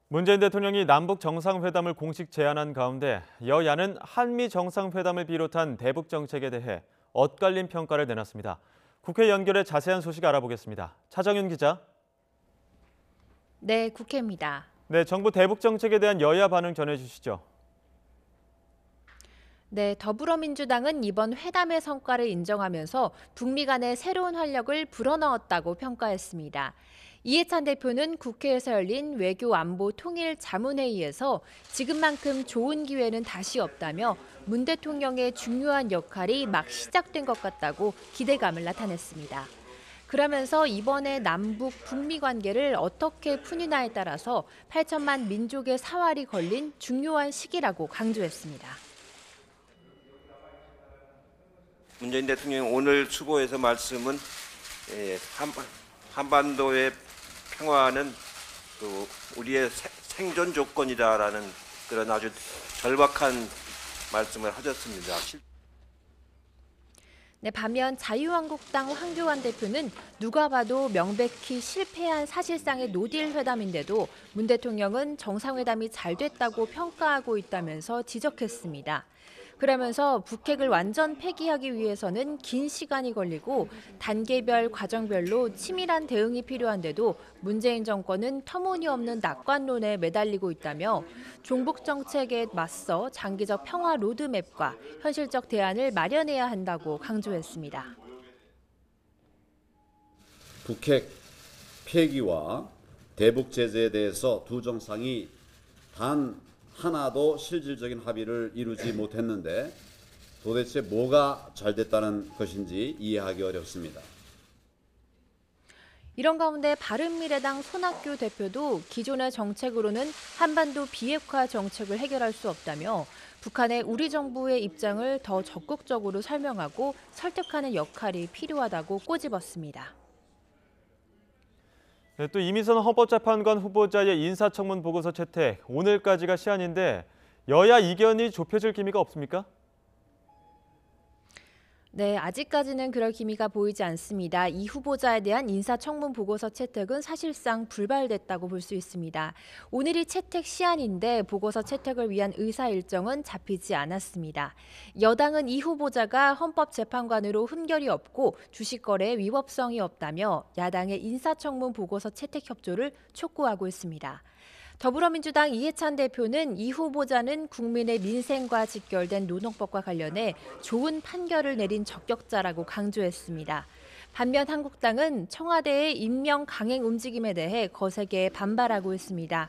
문재인 대통령이 남북 정상회담을 공식 제안한 가운데 여야는 한미 정상회담을 비롯한 대북 정책에 대해 엇갈린 평가를 내놨습니다. 국회 연결해 자세한 소식 알아보겠습니다. 차정윤 기자. 네, 국회입니다. 네, 정부 대북 정책에 대한 여야 반응 전해주시죠. 네, 더불어민주당은 이번 회담의 성과를 인정하면서 북미 간의 새로운 활력을 불어넣었다고 평가했습니다. 이해찬 대표는 국회에서 열린 외교 안보 통일 자문회의에서 지금만큼 좋은 기회는 다시 없다며 문 대통령의 중요한 역할이 막 시작된 것 같다고 기대감을 나타냈습니다. 그러면서 이번에 남북 북미 관계를 어떻게 푸느냐에 따라서 8천만 민족의 사활이 걸린 중요한 시기라고 강조했습니다. 문재인 대통령이 오늘 수보에서 말씀은 한반도의 평화는 우리의 생존 조건이다라는 그런 아주 절박한 말씀을 하셨습니다. 네, 반면 자유한국당 황교안 대표는 누가 봐도 명백히 실패한 사실상의 노딜 회담인데도 문 대통령은 정상회담이 잘 됐다고 평가하고 있다면서 지적했습니다. 그러면서 북핵을 완전 폐기하기 위해서는 긴 시간이 걸리고 단계별 과정별로 치밀한 대응이 필요한데도 문재인 정권은 터무니없는 낙관론에 매달리고 있다며 종북 정책에 맞서 장기적 평화 로드맵과 현실적 대안을 마련해야 한다고 강조했습니다. 북핵 폐기와 대북 제재에 대해서 두 정상이 단 하나도 실질적인 합의를 이루지 못했는데 도대체 뭐가 잘 됐다는 것인지 이해하기 어렵습니다. 이런 가운데 바른미래당 손학규 대표도 기존의 정책으로는 한반도 비핵화 정책을 해결할 수 없다며 북한의 우리 정부의 입장을 더 적극적으로 설명하고 설득하는 역할이 필요하다고 꼬집었습니다. 네, 또 이미선 헌법재판관 후보자의 인사청문 보고서 채택, 오늘까지가 시한인데 여야 이견이 좁혀질 기미가 없습니까? 네, 아직까지는 그럴 기미가 보이지 않습니다. 이 후보자에 대한 인사청문 보고서 채택은 사실상 불발됐다고 볼 수 있습니다. 오늘이 채택 시한인데 보고서 채택을 위한 의사 일정은 잡히지 않았습니다. 여당은 이 후보자가 헌법재판관으로 흠결이 없고 주식거래에 위법성이 없다며 야당의 인사청문 보고서 채택 협조를 촉구하고 있습니다. 더불어민주당 이해찬 대표는 이 후보자는 국민의 민생과 직결된 노동법과 관련해 좋은 판결을 내린 적격자라고 강조했습니다. 반면 한국당은 청와대의 임명 강행 움직임에 대해 거세게 반발하고 있습니다.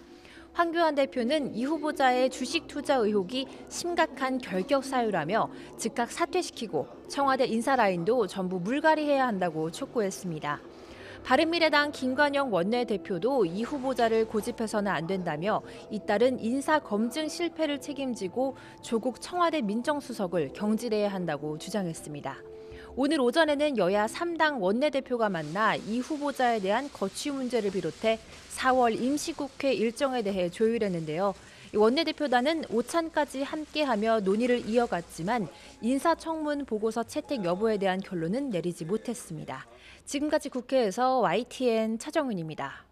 황교안 대표는 이 후보자의 주식 투자 의혹이 심각한 결격 사유라며 즉각 사퇴시키고 청와대 인사 라인도 전부 물갈이해야 한다고 촉구했습니다. 바른미래당 김관영 원내대표도 이 후보자를 고집해서는 안 된다며 잇따른 인사 검증 실패를 책임지고 조국 청와대 민정수석을 경질해야 한다고 주장했습니다. 오늘 오전에는 여야 3당 원내대표가 만나 이 후보자에 대한 거취 문제를 비롯해 4월 임시국회 일정에 대해 조율했는데요. 원내대표단은 오찬까지 함께하며 논의를 이어갔지만 인사청문 보고서 채택 여부에 대한 결론은 내리지 못했습니다. 지금까지 국회에서 YTN 차정은입니다.